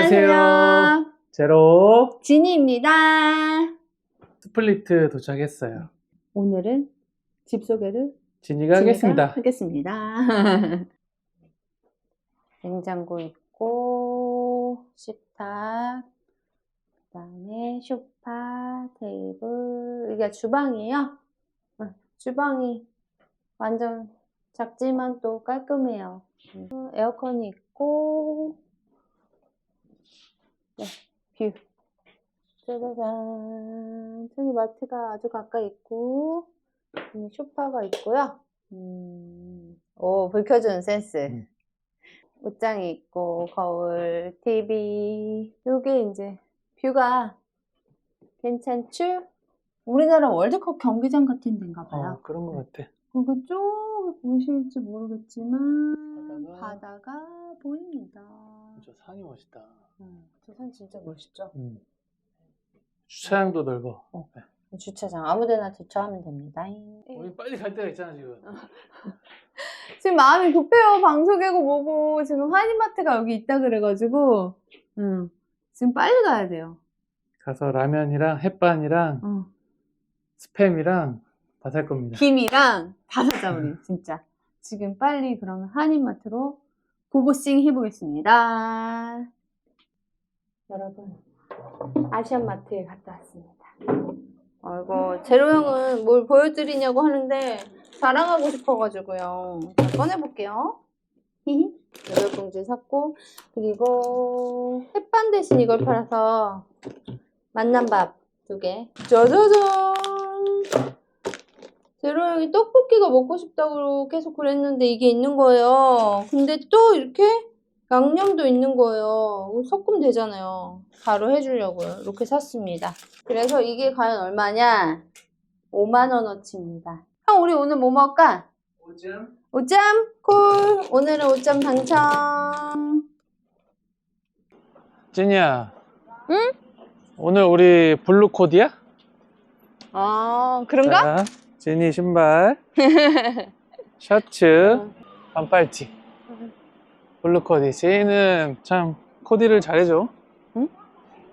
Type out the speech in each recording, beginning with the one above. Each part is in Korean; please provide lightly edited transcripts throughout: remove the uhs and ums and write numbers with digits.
안녕하세요. 제로 지니입니다. 스플리트 도착했어요. 오늘은 집 소개를 지니가 하겠습니다. 냉장고 있고 식탁, 그 다음에 소파, 테이블. 이게 주방이에요. 주방이 완전 작지만 또 깔끔해요. 에어컨이 있고, 네, 뷰. 짜자잔. 저기 마트가 아주 가까이 있고, 소파가 있고요. 오, 불 켜주는 센스. 옷장이 있고, 거울, TV. 요게 이제 뷰가 괜찮죠? 우리나라 월드컵 경기장 같은 데인가 봐요. 그런 것 같아. 거기 쭉 보실지 모르겠지만 바다가 보입니다. 저 산이 멋있다. 저 산 진짜 멋있죠? 주차장도 넓어. 네. 주차장 아무데나 주차하면 됩니다. 우리 빨리 갈 때가 있잖아 지금. 지금 마음이 급해요. 방송이고 뭐고. 지금 한인마트가 여기 있다 그래가지고 지금 빨리 가야 돼요. 가서 라면이랑 햇반이랑 스팸이랑 다 살 겁니다. 김이랑 다 사자 우리 진짜. 지금 빨리 그러면 한인마트로 고고싱 해보겠습니다. 여러분, 아시안마트에 갔다 왔습니다. 아이고, 제로 형은 뭘 보여드리냐고 하는데 자랑하고 싶어가지고요. 자, 꺼내볼게요. 여덟봉지 샀고, 그리고 햇반 대신 이걸 팔아서 만남밥 2개. 짜자잔! 제로 형이 떡볶이가 먹고 싶다고 계속 그랬는데 이게 있는 거예요. 근데 또 이렇게 양념도 있는 거예요. 섞으면 되잖아요. 바로 해주려고요. 이렇게 샀습니다. 그래서 이게 과연 얼마냐? 5만원어치입니다. 형, 우리 오늘 뭐 먹을까? 5점? 5점? 콜! 오늘은 5점 당첨. 지니야. 응? 오늘 우리 블루 코디야? 아, 그런가? 자, 지니 신발, 셔츠, 반팔티. 블루 코디. 지니는 참 코디를 잘해줘. 응?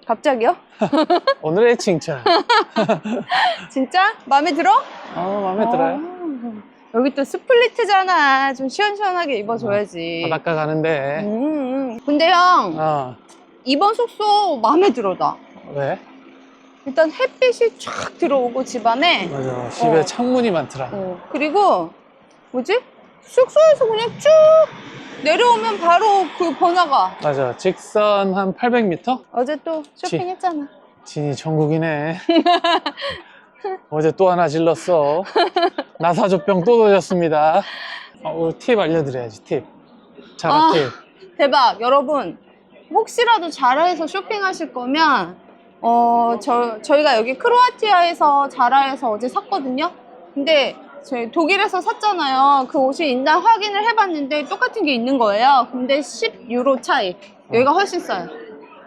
갑자기요? 오늘의 칭찬. 진짜? 마음에 들어? 마음에 들어요. 여기 또 스플리트잖아. 좀 시원시원하게 입어줘야지. 바닷가 가는데. 근데 형, 이번 숙소 마음에 들어, 나. 왜? 일단 햇빛이 쫙 들어오고 집안에. 맞아. 집에 창문이 많더라. 그리고 뭐지? 숙소에서 그냥 쭉 내려오면 바로 그 번화가. 맞아. 직선 한 800m? 어제 또 쇼핑했잖아. 진이 전국이네. 어제 또 하나 질렀어. 나사조병 또 도졌습니다. 팁 알려드려야지. 팁. 자라 팁. 대박. 여러분, 혹시라도 자라에서 쇼핑하실 거면 저희가 여기 크로아티아에서 자라에서 어제 샀거든요. 근데 저희 독일에서 샀잖아요. 그 옷이 일단 확인을 해봤는데 똑같은 게 있는 거예요. 근데 10유로 차이. 여기가 훨씬 싸요.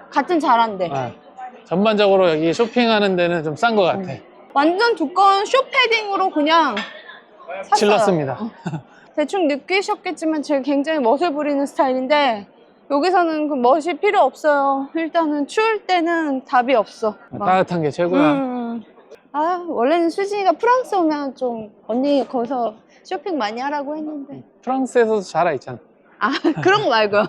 같은 자라인데. 전반적으로 여기 쇼핑하는 데는 좀 싼 것 같아. 완전 두꺼운 쇼패딩으로 그냥 샀어요. 질렀습니다. 대충 느끼셨겠지만 제가 굉장히 멋을 부리는 스타일인데 여기서는 그 멋이 필요 없어요. 일단은 추울 때는 답이 없어. 따뜻한 게 최고야. 원래는 수진이가 프랑스 오면 좀 언니 거기서 쇼핑 많이 하라고 했는데. 프랑스에서도 자라 있잖아. 그런 거 말고요.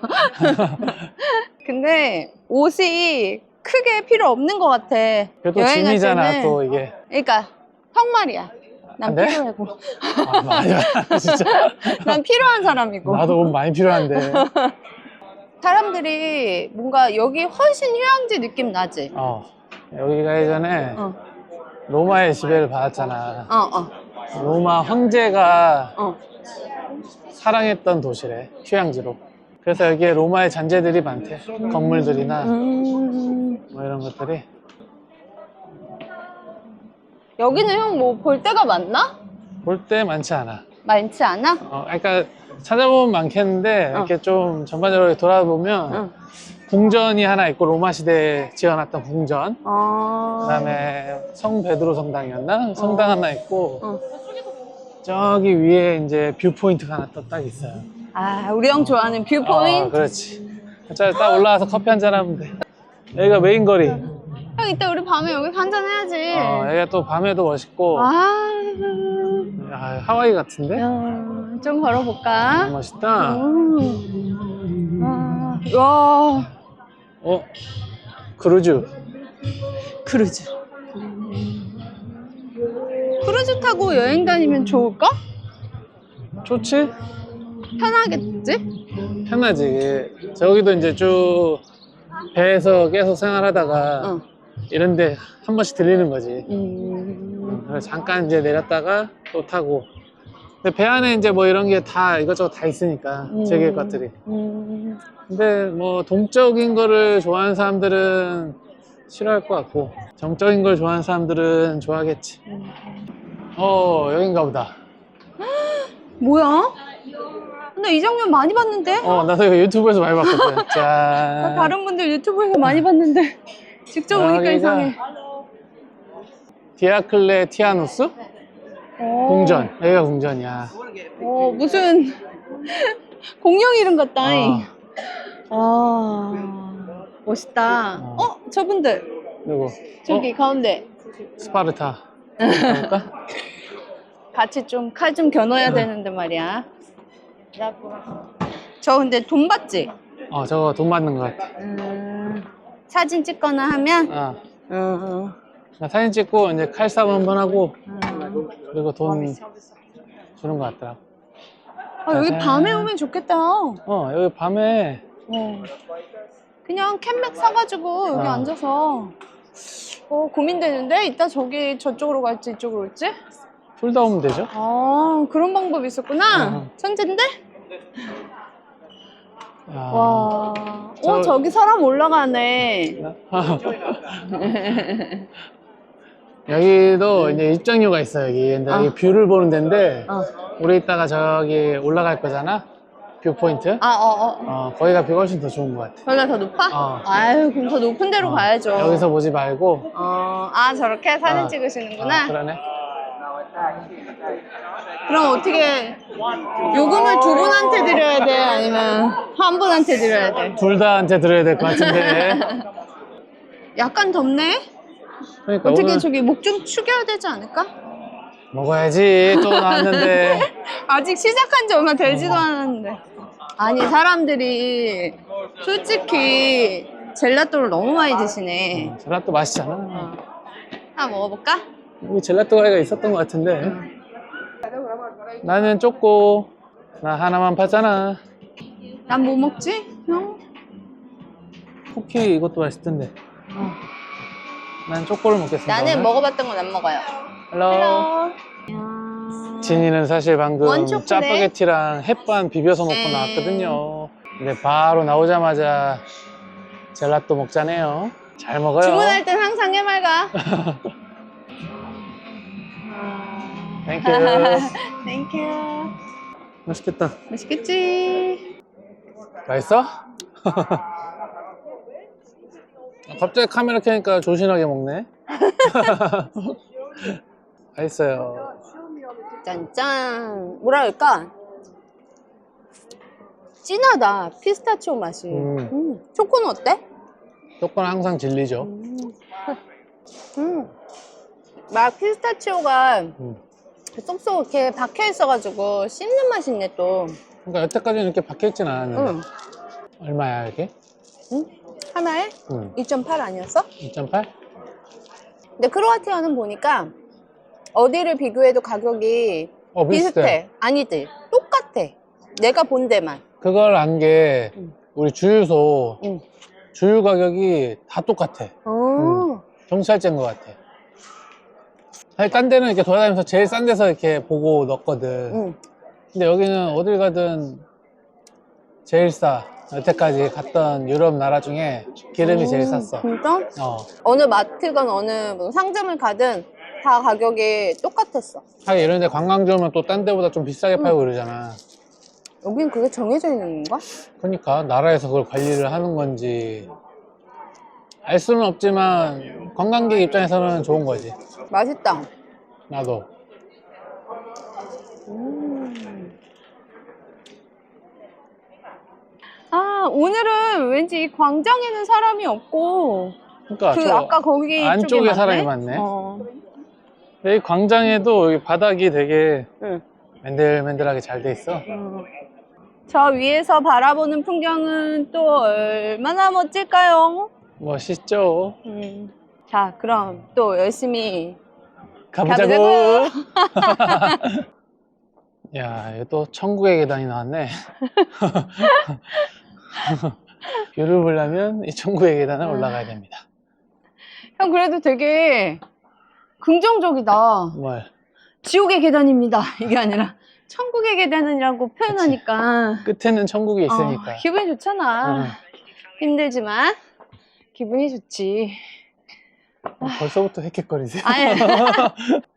근데 옷이 크게 필요 없는 것 같아. 그래도 짐이잖아 때는. 또 이게. 그러니까 형 말이야. 난 네? 필요하고. 맞아. 진짜. 난 필요한 사람이고. 나도 옷 많이 필요한데. 사람들이 뭔가 여기 훨씬 휴양지 느낌 나지? 여기가 예전에 로마의 지배를 받았잖아. 로마 황제가 사랑했던 도시래. 휴양지로. 그래서 여기에 로마의 잔재들이 많대. 건물들이나 뭐 이런 것들이. 여기는 형 뭐 볼 데가 많나? 볼 때 많지 않아. 많지 않아? 그러니까 찾아보면 많겠는데 이렇게 좀 전반적으로 돌아보면 궁전이 하나 있고, 로마 시대에 지어놨던 궁전. 그다음에 성 베드로 성당이었나? 성당 하나 있고, 저기 위에 이제 뷰 포인트가 하나 또 딱 있어요. 우리 형 좋아하는 뷰 포인트. 그렇지. 자, 딱 올라와서 커피 한잔 하면 돼. 여기가 메인 거리. 형 이따 우리 밤에 여기서 한잔 해야지. 여기가 또 밤에도 멋있고. 하와이 같은데? 좀 걸어볼까? 멋있다. 와. 크루즈. 크루즈 타고 여행 다니면 좋을까? 좋지? 편하겠지? 편하지. 저기도 이제 쭉 배에서 계속 생활하다가 이런데 한 번씩 들리는 거지. 그래서 잠깐 이제 내렸다가 또 타고. 근데 배 안에 이제 뭐 이런 게 다 이것저것 다 있으니까 즐길 것들이. 근데 뭐 동적인 거를 좋아하는 사람들은 싫어할 것 같고 정적인 걸 좋아하는 사람들은 좋아하겠지. 여긴가 보다. 뭐야? 나 이 장면 많이 봤는데? 나도 이거 유튜브에서 많이 봤거든. 짠. 다른 분들 유튜브에서 많이 봤는데 직접 오니까 여기가 이상해. 디아클레 티아누스? 궁전. 여기가 궁전이야. 무슨 공룡 이름 같다. 멋있다. 저분들. 그리고 저기 가운데. 스파르타. 볼까? 같이 좀 칼 좀 겨눠야 되는데 말이야. 저 근데 돈 받지? 저거 돈 받는 것 같아. 사진 찍거나 하면? 나 사진 찍고 이제 칼싸움 한번 하고 그리고 돈 주는 것 같더라. 여기 밤에 오면 좋겠다. 여기 밤에 그냥 캔맥 사가지고 여기 앉아서 고민되는데? 이따 저쪽으로 갈지 이쪽으로 올지? 둘 다 오면 되죠? 그런 방법이 있었구나. 천재인데? 와. 저기 사람 올라가네. 여기도 이제 입장료가 있어, 여기. 근데 여기 뷰를 보는 데인데, 우리 이따가 저기 올라갈 거잖아? 뷰 포인트? 거기가 뷰가 훨씬 더 좋은 것 같아. 거기가 더 높아? 아유, 그럼 더 높은 데로 가야죠. 여기서 보지 말고. 저렇게 사진 찍으시는구나. 그러네. 그럼 어떻게 요금을 두 분한테 드려야 돼? 아니면 한 분한테 드려야 돼? 둘 다한테 드려야 될 것 같은데. 약간 덥네? 그러니까 어떻게 오늘 저기 목 좀 축여야 되지 않을까? 먹어야지. 또 나왔는데. 아직 시작한 지 얼마 되지도 않았는데. 아니, 사람들이 솔직히 젤라또를 너무 많이 드시네. 젤라또 맛있잖아. 하나 먹어볼까? 여기 젤라또 가게가 있었던 것 같은데. 나는 쪼꼬. 나 하나만 파잖아. 난 뭐 먹지? 형? 쿠키 이것도 맛있던데. 난 쪼꼬를 먹겠습니다. 나는 오늘. 먹어봤던 건 안 먹어요. 헬로. 진이는 사실 방금 원초콜릿? 짜파게티랑 햇반 비벼서 먹고 나왔거든요. 근데 바로 나오자마자 젤라또 먹자네요. 잘 먹어요. 주문할 땐 항상 해맑아. 땡큐. 땡큐. 맛있겠다. 맛있겠지? 맛있어? 갑자기 카메라 켜니까 조신하게 먹네. 맛있어요. 짠짠. 뭐라 그럴까? 진하다. 피스타치오 맛이. 초코는 어때? 조건은 항상 진리죠. 막 피스타치오가 쏙쏙 이렇게 박혀 있어가지고 씹는 맛이 있네 또. 그러니까 여태까지는 이렇게 박혀있진 않았는데. 얼마야 이게? 하나에 2.8 아니었어? 2.8? 근데 크로아티아는 보니까 어디를 비교해도 가격이 비슷해. 아니지. 똑같아. 내가 본 데만. 그걸 안 게 우리 주유소 주유 가격이 다 똑같아. 경찰제인 것 같아. 사실 딴 데는 이렇게 돌아다니면서 제일 싼 데서 이렇게 보고 넣었거든. 근데 여기는 어딜 가든 제일 싸. 여태까지 갔던 유럽 나라 중에 기름이 제일 쌌어. 진짜? 어느 마트건 어느 무슨 상점을 가든 다 가격이 똑같았어. 하긴 이런 데 관광지 오면 또 딴 데보다 좀 비싸게 팔고 그러잖아. 여긴 그게 정해져 있는 건가? 그러니까 나라에서 그걸 관리를 하는 건지 알 수는 없지만 관광객 입장에서는 좋은 거지. 맛있다. 나도. 오늘은 왠지 이 광장에는 사람이 없고 그러니까 그 저 아까 거기 안쪽에 쪽에 사람이 많네. 어. 여기 광장에도 여기 바닥이 되게 응. 맨들맨들하게 잘 돼 있어. 저 위에서 바라보는 풍경은 또 얼마나 멋질까요? 멋있죠? 자, 그럼 또 열심히 가보자고. 가보자고. 야, 여기 또 천국의 계단이 나왔네. 뷰를 보려면 이 천국의 계단을 올라가야 됩니다. 형 그래도 되게 긍정적이다. 뭘? 지옥의 계단입니다. 이게 아니라 천국의 계단이라고 표현하니까 끝에는 천국이 있으니까. 기분이 좋잖아. 응. 힘들지만 기분이 좋지. 벌써부터 헥헥거리세요? 아니,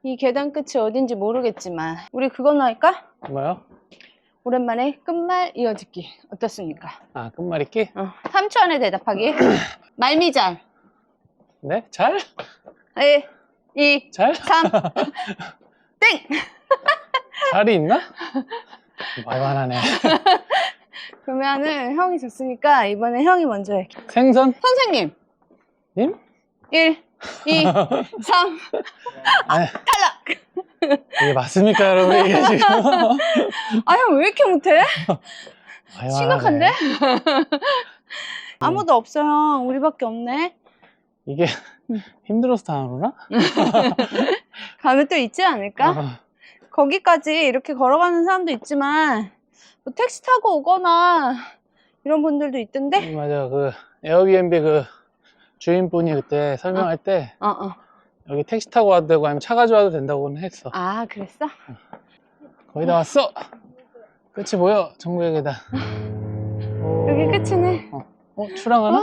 이 계단 끝이 어딘지 모르겠지만 우리 그거나 할까? 뭐요? 오랜만에 끝말 이어듣기 어떻습니까? 아, 끝말잇기? 3초 안에 대답하기. 말미잘. 네? 잘? 1, 2, 잘? 3. 땡! 잘이 있나? 말만 하네. 그러면은 형이 졌으니까 이번에 형이 먼저 해. 생선? 선생님. 님? 1, 2, 3. 아니, 탈락! 이게 맞습니까, 여러분? 이게 지금? 아, 형 왜 이렇게 못해? 말만 심각한데? 하네. 아무도 없어, 형. 우리밖에 없네. 이게 힘들어서 다 안 오나? 가면 또 있지 않을까? 거기까지 이렇게 걸어가는 사람도 있지만 뭐 택시 타고 오거나 이런 분들도 있던데? 맞아, 그 에어비앤비 그 주인분이 그때 설명할 때 여기 택시 타고 와도 되고 아니면 차 가져와도 된다고는 했어. 아, 그랬어? 거의 다 왔어. 끝이 보여. 천국의 계단. 여기 끝이네. 출항하나?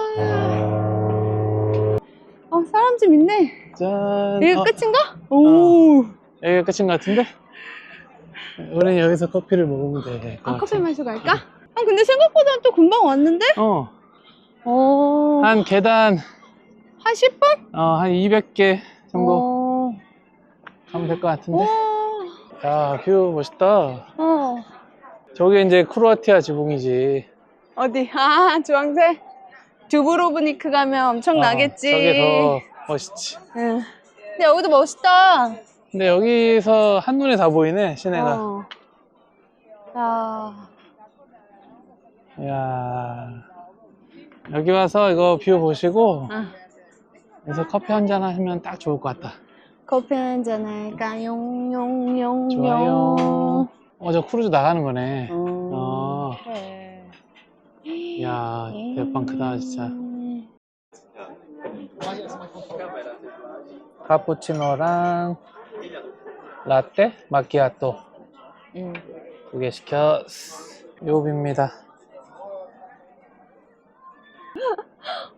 사람 좀 있네. 짠. 여기 끝인가? 오. 여기가 끝인 것 같은데? 우리는 여기서 커피를 먹으면 돼. 커피 마시고 갈까? 근데 생각보다 또 금방 왔는데? 한 계단 한 10분? 한 200개 정도 가면 될 것 같은데? 야, 뷰 멋있다. 저게 이제 크로아티아 지붕이지. 어디? 아, 주황색? 두브로브니크 가면 엄청 나겠지. 저게 더 멋있지. 응. 근데 여기도 멋있다. 근데 여기서 한눈에 다 보이네, 시내가. 야, 여기 와서 이거 뷰 보시고 그래서 커피 한잔 하시면 딱 좋을 것 같다. 커피 한잔 할까? 용용용용. 좋아요. 저 크루즈 나가는 거네. 그래. 야, 대빵 크다 진짜. 카푸치노랑 라떼, 마키아토 2개 시켰어. 요비입니다.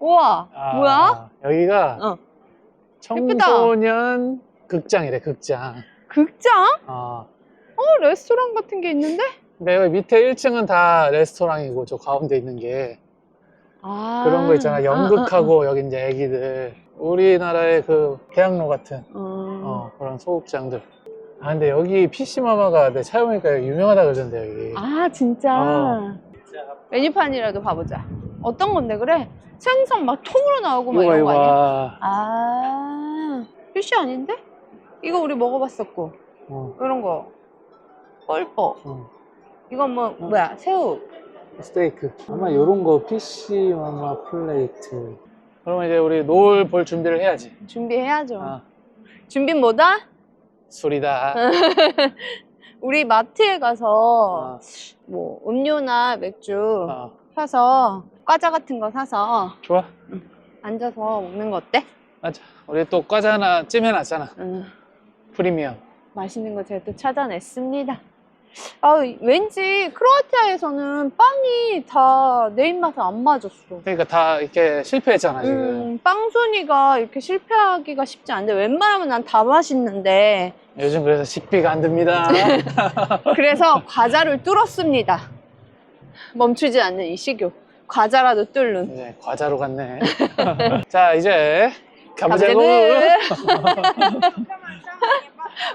우와, 뭐야? 여기가 청소년 극장이래, 극장. 극장? 레스토랑 같은 게 있는데? 근데 여기 밑에 1층은 다 레스토랑이고 저 가운데 있는 게 그런 거 있잖아. 연극하고 여기 이제 애기들 우리나라의 그 대학로 같은 그런 소극장들. 근데 여기 PC마마가 내 찾아보니까 유명하다 그러던데 여기. 아, 진짜? 메뉴판이라도 봐보자. 어떤 건데 그래? 생선 막 통으로 나오고 막 이런 거 아니야? 피쉬 아닌데? 이거 우리 먹어봤었고 이런 거 뻘뻐. 이건 뭐야? 새우. 스테이크. 아마 요런 거 PC마마 플레이트. 그러면 이제 우리 노을 볼 준비를 해야지. 준비해야죠. 준비는 뭐다? 술이다. 우리 마트에 가서 뭐 음료나 맥주 사서 과자 같은 거 사서 좋아. 앉아서 먹는 거 어때? 맞아. 우리 또 과자 하나 찜해놨잖아. 프리미엄. 맛있는 거 제가 또 찾아냈습니다. 왠지 크로아티아에서는 빵이 다 내 입맛에 안 맞았어. 그러니까 다 이렇게 실패했잖아 지금. 빵순이가 이렇게 실패하기가 쉽지 않은데 웬만하면 난 다 맛있는데 요즘 그래서 식비가 안 듭니다. 그래서 과자를 뚫었습니다. 멈추지 않는 이 식욕. 과자라도 뚫는. 이제 과자로 갔네. 자, 이제 가보자고.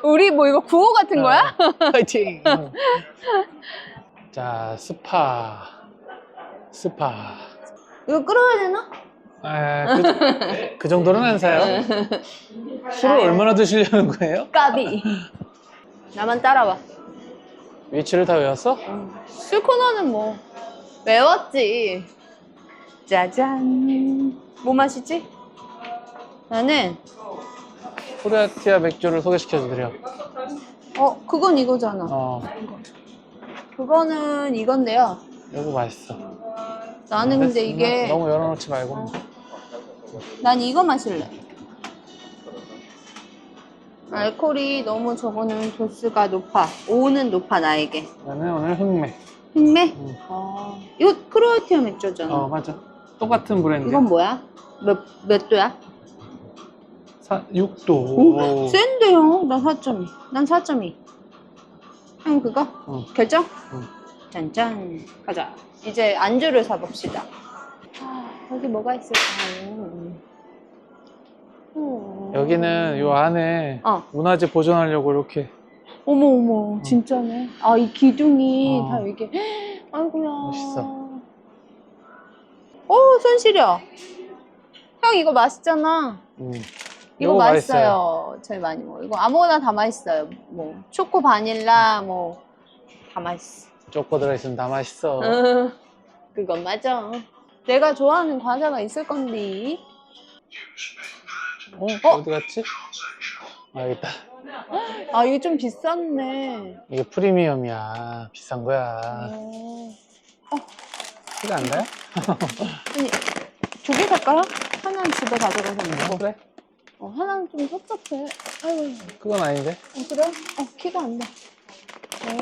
우리 뭐 이거 구호 같은 거야? 파이팅. 자, 스파 스파. 이거 끓여야 되나? 그 정도는 안 사요. 술을 얼마나 드시려는 거예요? 까비. 나만 따라와. 위치를 다 외웠어? 술 코너는 뭐 외웠지. 짜잔. 뭐 마시지? 나는 코리아티아 맥주를 소개시켜드려. 그건 이거잖아. 그거는 이건데요. 이거 맛있어. 나는 근데 이게 너무 열어놓지 말고. 난 이거 마실래. 알코올이 너무 저거는 도수가 높아. 5는 높아 나에게. 나는 오늘 흑맥. 흑맥? 이거 크로아티아 맥주잖아. 맞아. 똑같은 브랜드. 이건 뭐야? 몇 도야? 6도. 오, 센데요? 난 4.2. 난 4.2. 형 그거? 결정? 짠짠. 가자. 이제 안주를 사봅시다. 여기 뭐가 있을까요? 여기는 요 안에 문화재 보존하려고 이렇게. 어머 진짜네. 이 기둥이 다 이게. 아이고야. 멋있어. 손 시려. 형 이거 맛있잖아. 이거 맛있어요. 제일 많이 먹어. 이거 아무거나 다 맛있어요. 뭐 초코 바닐라 뭐 다 맛있어. 초코 들어있으면 다 맛있어. 그건 맞아. 내가 좋아하는 과자가 있을 건데. 어디 갔지? 여기 있다. 이게 좀 비쌌네. 이게 프리미엄이야. 비싼 거야. 티가 안 나요? 아니, 2개 살까요? 하나는 집에 가져가서 먹고. 그래? 하나는 좀 섭섭해. 아이고. 그건 아닌데. 그래? 키가 안 나.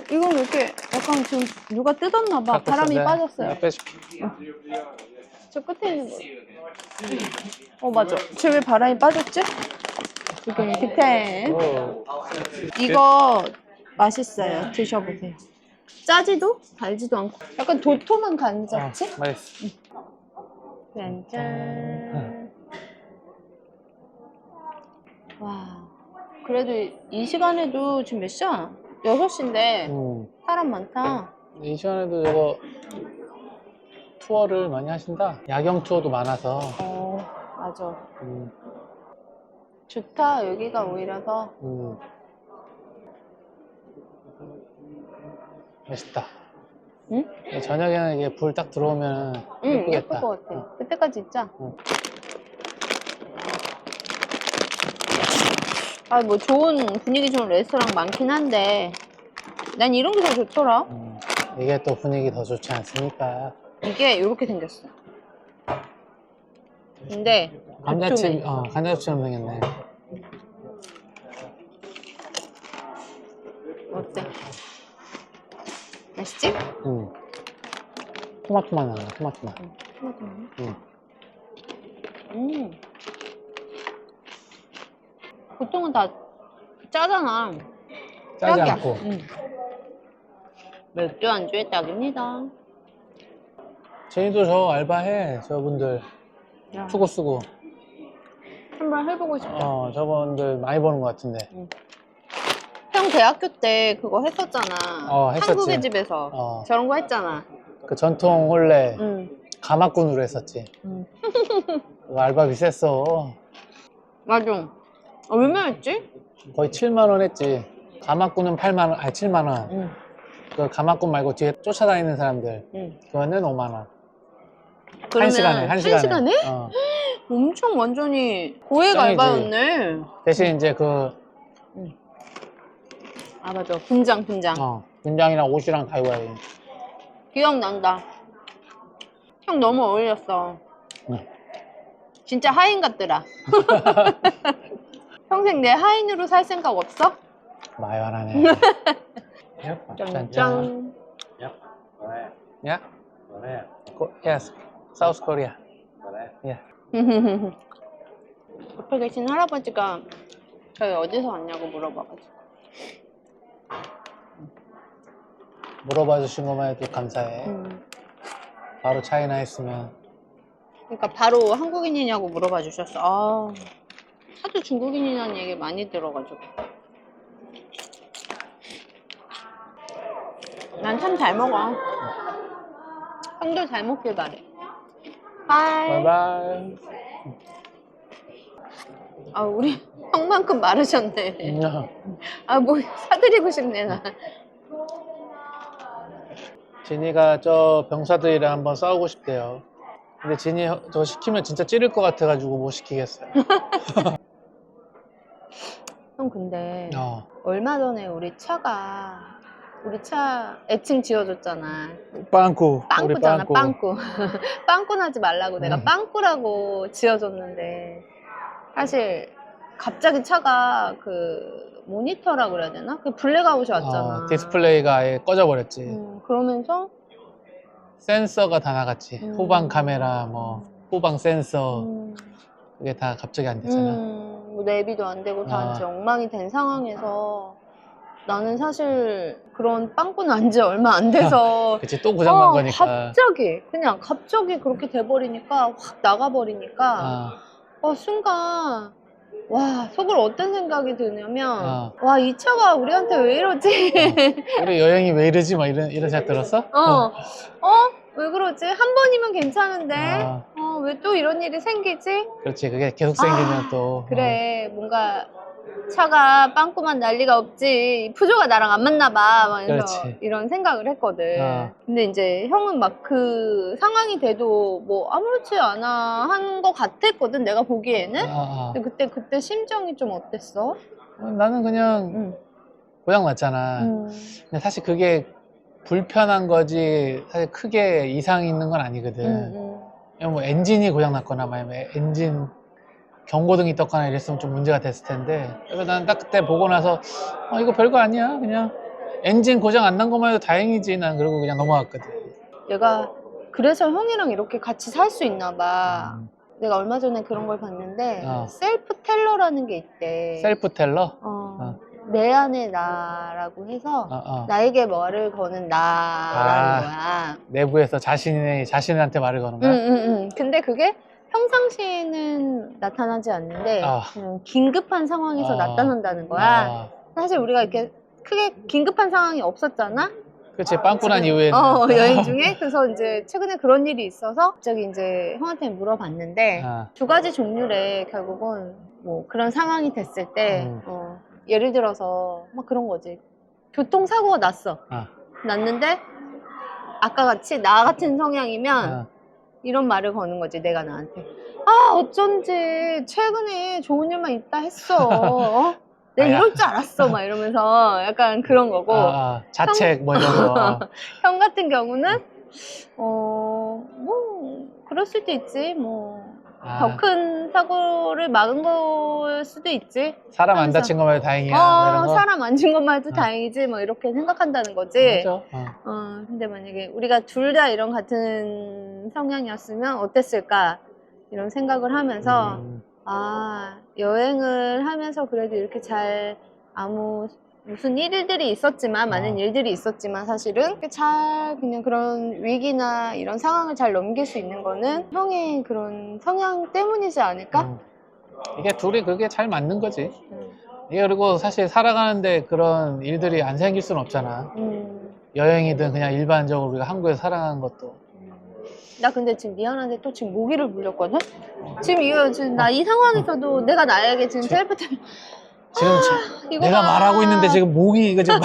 이건 왜 이렇게 약간 지금 누가 뜯었나봐. 바람이 빠졌어요. 내가 빼줄게. 저 끝에 있는 거. 맞아. 쟤 왜 바람이 빠졌지? 지금 밑에. 이거 맛있어요. 드셔보세요. 짜지도 달지도 않고 약간 도톰한 감자치? 맛있어. 짠짠. 와, 그래도 이 시간에도 지금 몇 시야? 6시인데 사람 많다. 이 시간에도 저거 투어를 많이 하신다. 야경 투어도 많아서. 맞아. 좋다. 여기가 오히려 더. 멋있다. 응? 저녁에는 이게 불 딱 들어오면 예쁘겠다. 예쁠 것 같아. 그때까지 있자. 뭐 좋은 분위기 좋은 레스토랑 많긴 한데 난 이런 게 더 좋더라. 이게 또 분위기 더 좋지 않습니까? 이게 이렇게 생겼어. 근데 감자칩, 감자칩처럼 생겼네. 어때? 맛있지? 토마토 맛 나네, 토마토 맛. 토마토 맛? 보통은 다 짜잖아. 짜지 딱이야. 않고. 맥주 안주에 딱입니다. 제니도 저 알바해, 저분들. 수고 쓰고. 한번 해보고 싶다. 저분들 많이 버는 것 같은데. 형 대학교 때 그거 했었잖아. 했었지. 한국의 집에서 저런 거 했잖아. 그 전통 혼례 가마꾼으로 했었지. 그거 알바비 셌어. 맞아. 얼마 했지? 거의 7만 원 했지. 가마꾼은 8만 원, 7만 원. 그 가마꾼 말고 뒤에 쫓아다니는 사람들. 그거는 5만 원. 한 시간에. 한 시간에? 엄청 완전히 고액 짱이지. 알바였네. 대신 이제 맞아. 분장. 분장이랑 옷이랑 다 입어야 돼. 기억난다. 형 너무 어울렸어. 진짜 하인 같더라. 평생 내 하인으로 살 생각 없어? 마요하네. 짠짠. Yeah? Yes. South Korea. Yeah. 옆에 계신 할아버지가 저희 어디서 왔냐고 물어봐가지고. 물어봐 주신 것만 해도 감사해. 바로 차이나 했으면. 그러니까 바로 한국인이냐고 물어봐 주셨어. 하도 중국인이라는 얘기 많이 들어가지고. 난 참 잘 먹어. 형도 잘 먹길 바래. 바이. 바이바이. 아, 우리 형만큼 마르셨네. 안녕. 아, 뭐 사드리고 싶네, 나. 진이가 저 병사들이랑 한번 싸우고 싶대요. 근데 진이 저 시키면 진짜 찌를 것 같아가지고 못 시키겠어요. 형, 근데 어. 얼마 전에 우리 차 애칭 지어줬잖아. 빵꾸. 우리 빵꾸잖아, 빵꾸. 빵꾸. 빵꾸 나지 말라고 내가 음. 빵꾸라고 지어줬는데, 사실 갑자기 차가 그 모니터라고 그래야 되나? 그 블랙아웃이 왔잖아. 디스플레이가 아예 꺼져버렸지. 그러면서 센서가 다 나갔지. 후방 카메라, 뭐 후방 센서 그게 다 갑자기 안 됐잖아. 뭐 내비도 안 되고 다 이제 엉망이 된 상황에서 나는 사실 그런 빵꾸 난 지 얼마 안 돼서 그치, 또 고장난 거니까. 갑자기 그렇게 돼버리니까 확 나가버리니까 순간 와, 속으로 어떤 생각이 드냐면 와, 이 차가 우리한테 왜 이러지? 우리 여행이 왜 이러지? 막 이런 생각 들었어? 왜 그러지? 한 번이면 괜찮은데 왜 또 이런 일이 생기지? 그렇지, 그게 계속 생기면 또 그래, 뭔가 차가 빵꾸만 날 리가 없지, 푸조가 나랑 안 맞나 봐, 막 그렇지. 이런 생각을 했거든. 근데 이제 형은 막 그 상황이 돼도 뭐 아무렇지 않아 하는 것 같았거든, 내가 보기에는. 근데 그때 심정이 좀 어땠어? 나는 그냥 고장 났잖아. 근데 사실 그게 불편한 거지 사실 크게 이상이 있는 건 아니거든. 뭐 엔진이 고장 났거나 만약에 엔진 경고등이 떴거나 이랬으면 좀 문제가 됐을 텐데, 그래서 난 딱 그때 보고 나서 이거 별거 아니야, 그냥 엔진 고장 안 난 것만 해도 다행이지, 난 그러고 그냥 넘어갔거든. 내가 그래서 형이랑 이렇게 같이 살 수 있나 봐. 내가 얼마 전에 그런 걸 봤는데 셀프 텔러라는 게 있대. 셀프 텔러? 내 안의 나라고 해서 나에게 말을 거는 나라는 거야. 내부에서 자신한테 말을 거는 거야? 근데 그게 평상시에는 나타나지 않는데 그냥 긴급한 상황에서 나타난다는 거야. 사실 우리가 이렇게 크게 긴급한 상황이 없었잖아. 그치, 빵꾸 난 이후에는. 여행 중에. 그래서 이제 최근에 그런 일이 있어서 갑자기 이제 형한테 물어봤는데 두 가지 종류래. 결국은 뭐 그런 상황이 됐을 때 예를 들어서 막 그런 거지. 교통사고가 났는데 아까 같이 나 같은 성향이면 이런 말을 거는 거지, 내가 나한테. 어쩐지 최근에 좋은 일만 있다 했어. 내가 이럴 줄 알았어, 막 이러면서 약간 그런 거고. 자책 뭐 이런 거. 형 같은 경우는 뭐 그럴 수도 있지, 뭐 더 큰 사고를 막은 걸 수도 있지. 사람 안 다친 것만 해도 다행이야. 뭐 이런 거. 사람 안 진 것만 해도 다행이지, 뭐 이렇게 생각한다는 거지. 맞아. 근데 만약에 우리가 둘 다 이런 같은 성향이었으면 어땠을까, 이런 생각을 하면서 여행을 하면서 그래도 이렇게 잘 무슨 일들이 있었지만, 많은 일들이 있었지만 사실은 이렇게 잘 그냥 그런 위기나 이런 상황을 잘 넘길 수 있는 거는 형의 그런 성향 때문이지 않을까? 이게 둘이 그게 잘 맞는 거지. 이게 그리고 사실 살아가는데 그런 일들이 안 생길 수는 없잖아. 여행이든 그냥 일반적으로 우리가 한국에서 살아가는 것도. 나 근데 지금 미안한데 또 지금 모기를 물렸거든? 지금 나 이 상황에서도 내가 나에게 지금 셀프 지금 내가 말하고 있는데 지금 모기 이거 지금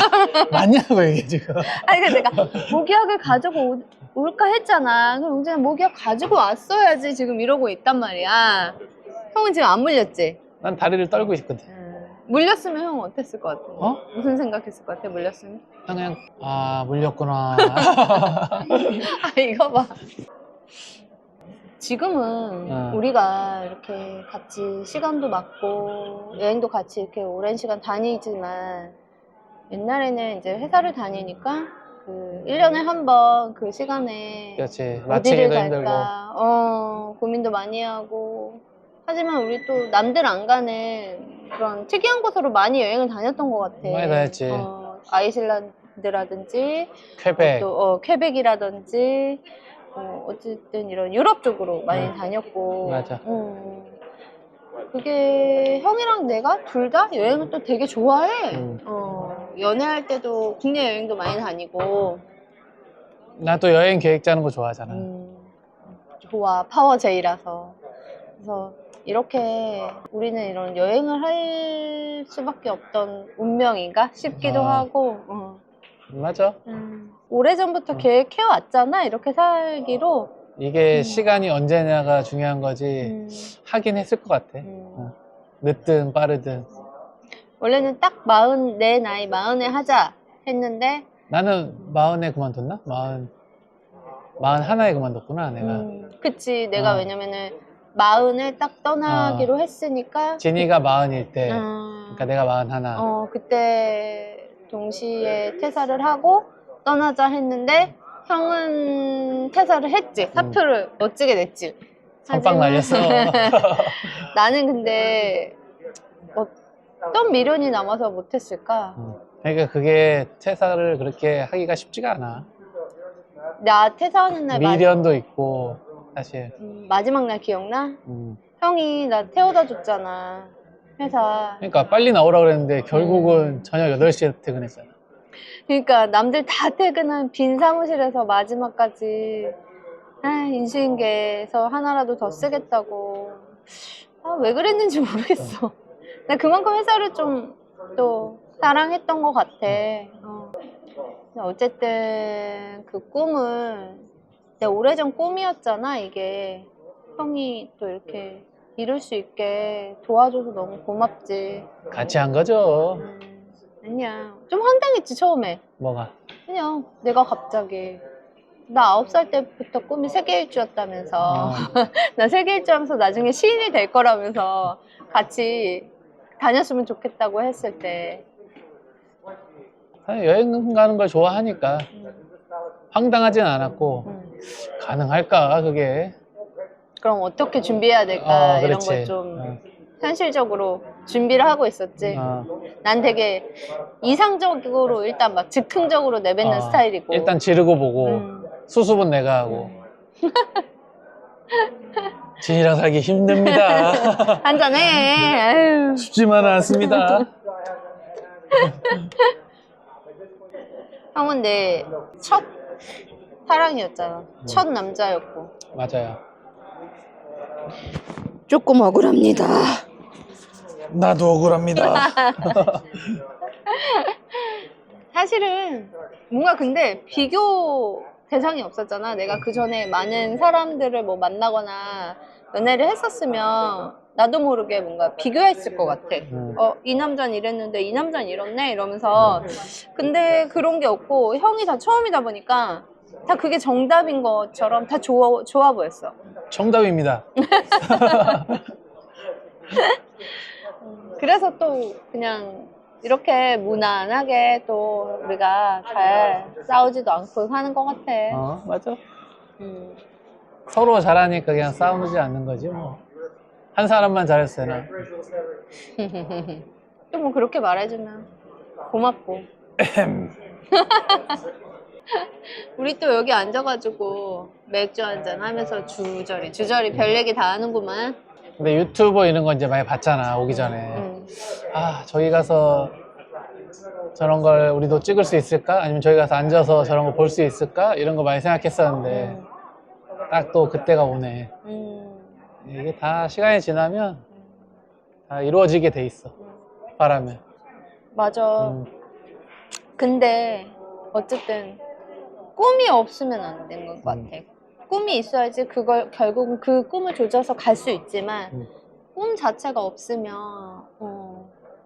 맞냐고 이게 지금. 아니, 그러니까 내가 모기약을 가지고 올까 했잖아. 그럼 용진아 모기약 가지고 왔어야지 지금 이러고 있단 말이야. 형은 지금 안 물렸지? 난 다리를 떨고 있거든. 물렸으면 형은 어땠을 것 같아? 무슨 생각했을 것 같아, 물렸으면? 그냥 물렸구나. 이거 봐. 지금은 우리가 이렇게 같이 시간도 맞고 여행도 같이 이렇게 오랜 시간 다니지만, 옛날에는 이제 회사를 다니니까 그 1년에 한 번 그 시간에 그렇지, 어디를 마치기도 갈까 고민도 많이 하고. 하지만 우리 또 남들 안 가는 그런 특이한 곳으로 많이 여행을 다녔던 것 같아. 많이 다녔지. 아이슬란드라든지 퀘벡. 또 퀘벡이라든지 어쨌든 이런 유럽 쪽으로 많이 다녔고. 맞아. 그게 형이랑 내가 둘 다 여행을 또 되게 좋아해. 연애할 때도 국내 여행도 많이 다니고. 나 또 여행 계획 짜는 거 좋아하잖아. 좋아. 파워제이라서. 그래서 이렇게 우리는 이런 여행을 할 수밖에 없던 운명인가 싶기도 하고. 맞아. 오래전부터 계획해왔잖아. 이렇게 살기로. 이게 시간이 언제냐가 중요한 거지. 하긴 했을 것 같아. 늦든 빠르든. 원래는 딱 내 나이 40에 하자 했는데 나는 40에 그만뒀나? 41에 그만뒀구나, 내가. 그치. 내가 왜냐면은 40에 딱 떠나기로 했으니까. 진이가 40일 때. 그러니까 내가 41. 그때 동시에 퇴사를 하고 떠나자 했는데 형은 퇴사를 했지. 사표를 멋지게 냈지. 선빵 날렸어. 나는 근데 어떤 미련이 남아서 못했을까? 그러니까 그게 퇴사를 그렇게 하기가 쉽지가 않아. 나 퇴사하는 날 미련도 있고 사실. 마지막 날 기억나? 형이 나 태워다 줬잖아. 회사. 그러니까 빨리 나오라 그랬는데 결국은 저녁 8시에 퇴근했잖아. 그러니까 남들 다 퇴근한 빈 사무실에서 마지막까지 인수인계에서 하나라도 더 쓰겠다고. 왜 그랬는지 모르겠어. 나 그만큼 회사를 좀 또 사랑했던 것 같아. 어쨌든 그 꿈을 내 오래전 꿈이었잖아. 이게 형이 또 이렇게 이룰 수 있게 도와줘서 너무 고맙지. 같이 한 거죠. 아니야. 좀 황당했지 처음에. 뭐가? 그냥 내가 갑자기 나 9살 때부터 꿈이 세계일주였다면서 나 세계일주 하면서 나중에 시인이 될 거라면서 같이 다녔으면 좋겠다고 했을 때 사실 여행 가는 걸 좋아하니까 황당하진 않았고 가능할까 그게. 그럼 어떻게 준비해야 될까 이런 그렇지. 걸 좀 현실적으로 준비를 하고 있었지. 난 되게 이상적으로 일단 막 즉흥적으로 내뱉는 스타일이고. 일단 지르고 보고 수습은 내가 하고. 진이랑 살기 힘듭니다. 한잔해. 쉽지만은 않습니다. 형은 내 첫 사랑이었잖아. 첫 남자였고. 맞아요. 조금 억울합니다. 나도 억울합니다. 사실은 뭔가 근데 비교 대상이 없었잖아. 내가 그 전에 많은 사람들을 뭐 만나거나 연애를 했었으면 나도 모르게 뭔가 비교했을 것 같아. 이 남자는 이랬는데 이 남자는 이렇네 이러면서. 근데 그런 게 없고 형이 다 처음이다 보니까 다 그게 정답인 것처럼 다 좋아 보였어. 정답입니다. 그래서 또 그냥 이렇게 무난하게 또 우리가 잘 싸우지도 않고 사는 것 같아. 맞아. 서로 잘하니까 그냥 싸우지 않는 거지 뭐. 한 사람만 잘했어요. 나. 또 뭐 그렇게 말해주면 고맙고. 우리 또 여기 앉아가지고 맥주 한잔 하면서 주저리 별 얘기 다 하는구만. 근데 유튜버 이런 거 이제 많이 봤잖아 오기 전에. 저기 가서 저런 걸 우리도 찍을 수 있을까? 아니면 저기 가서 앉아서 저런 거 볼 수 있을까? 이런 거 많이 생각했었는데 딱 또 그때가 오네. 이게 다 시간이 지나면 다 이루어지게 돼 있어. 바라면. 맞아. 근데 어쨌든 꿈이 없으면 안 되는 것 같아. 꿈이 있어야지 그걸 결국은 그 꿈을 조져서 갈 수 있지만 꿈 자체가 없으면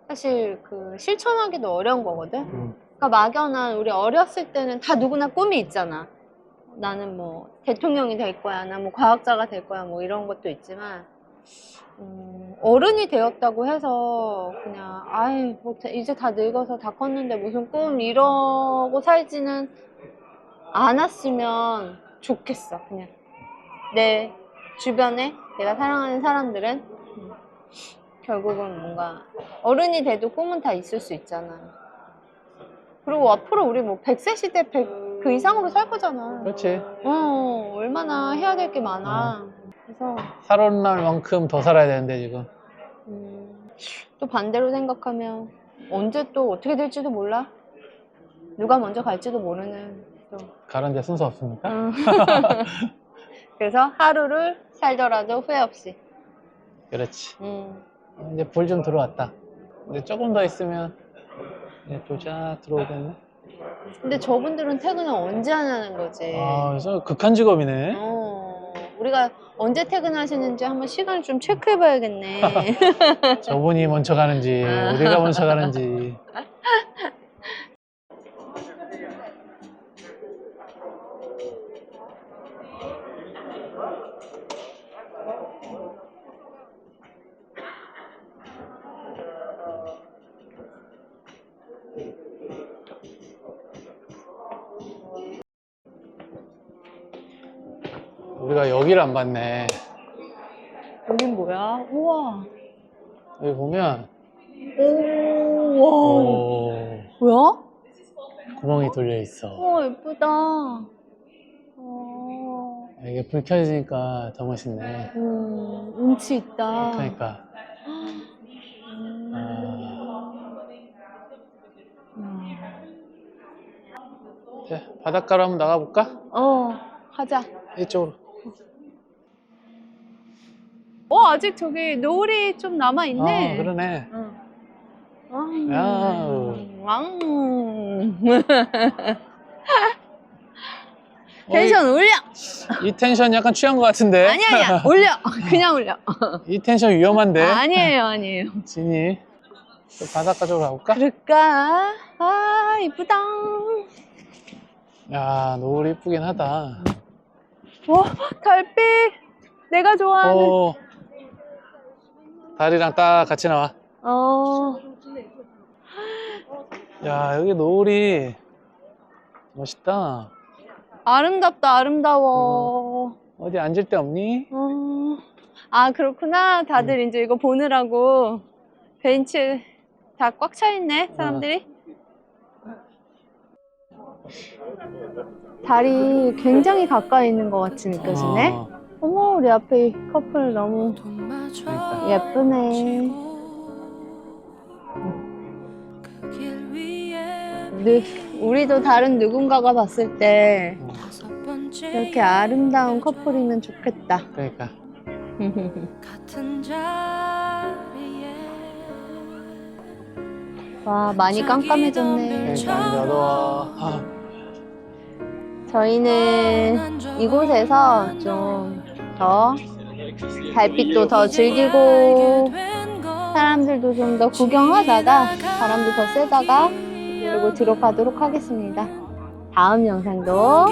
사실 그 실천하기도 어려운 거거든. 그러니까 막연한 우리 어렸을 때는 다 누구나 꿈이 있잖아. 나는 뭐 대통령이 될 거야, 나 뭐 과학자가 될 거야, 뭐 이런 것도 있지만 어른이 되었다고 해서 그냥 뭐 이제 다 늙어서 다 컸는데 무슨 꿈 이러고 살지는 않았으면 좋겠어. 그냥 내 주변에 내가 사랑하는 사람들은 결국은 뭔가 어른이 돼도 꿈은 다 있을 수 있잖아. 그리고 앞으로 우리 뭐 100세 시대 100 그 이상으로 살 거잖아. 그렇지. 얼마나 해야 될 게 많아. 그래서 살아온 날만큼 더 살아야 되는데 지금. 또 반대로 생각하면 언제 또 어떻게 될지도 몰라. 누가 먼저 갈지도 모르는 가는 데 순서 없습니까? 그래서 하루를 살더라도 후회 없이. 그렇지. 이제 불 좀 들어왔다. 근데 조금 더 있으면 이제 불 쫙 들어오겠네. 근데 저분들은 퇴근을 언제 하냐는 거지. 아, 그래서 극한 직업이네. 우리가 언제 퇴근하시는지 한번 시간을 좀 체크해봐야겠네. 저분이 먼저 가는지 우리가 먼저 가는지. 우리가 여기를 안 봤네. 여긴 뭐야? 우와. 여기 보면 오, 와. 오, 뭐야? 구멍이 뚫려 있어. 예쁘다. 이게 불 켜지니까 더 멋있네. 운치 있다. 그러니까. 이제 바닷가로 한번 나가볼까? 가자. 이쪽으로. 아직 저기 노을이 좀 남아있네. 그러네. 왕. 왕. 이 텐션 올려! 이 텐션 약간 취한 것 같은데? 아니야. 올려. 그냥 올려. 이 텐션 위험한데? 아니에요. 진이. 또 바닷가 쪽으로 가볼까? 그럴까? 이쁘다. 야, 노을 이쁘긴 하다. 달빛. 내가 좋아하는. 달이랑 딱 같이 나와. 야, 여기 노을이 멋있다. 아름답다, 아름다워. 어디 앉을 데 없니? 그렇구나. 다들 이제 이거 보느라고 벤치 다 꽉 차 있네, 사람들이. 달이 굉장히 가까이 있는 것 같이 느껴지네. 어머, 우리 앞에 이 커플 너무 그러니까. 예쁘네. 우리도 다른 누군가가 봤을 때 이렇게 아름다운 커플이면 좋겠다. 그러니까. 와, 많이 깜깜해졌네. 그러니까 이제 어두워. 저희는 이곳에서 좀 더 달빛도 더 즐기고 사람들도 좀 더 구경하다가 바람도 더 쐬다가 그리고 들어가도록 하겠습니다. 다음 영상도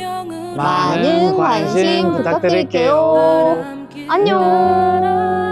많은 관심 부탁드릴게요. 안녕.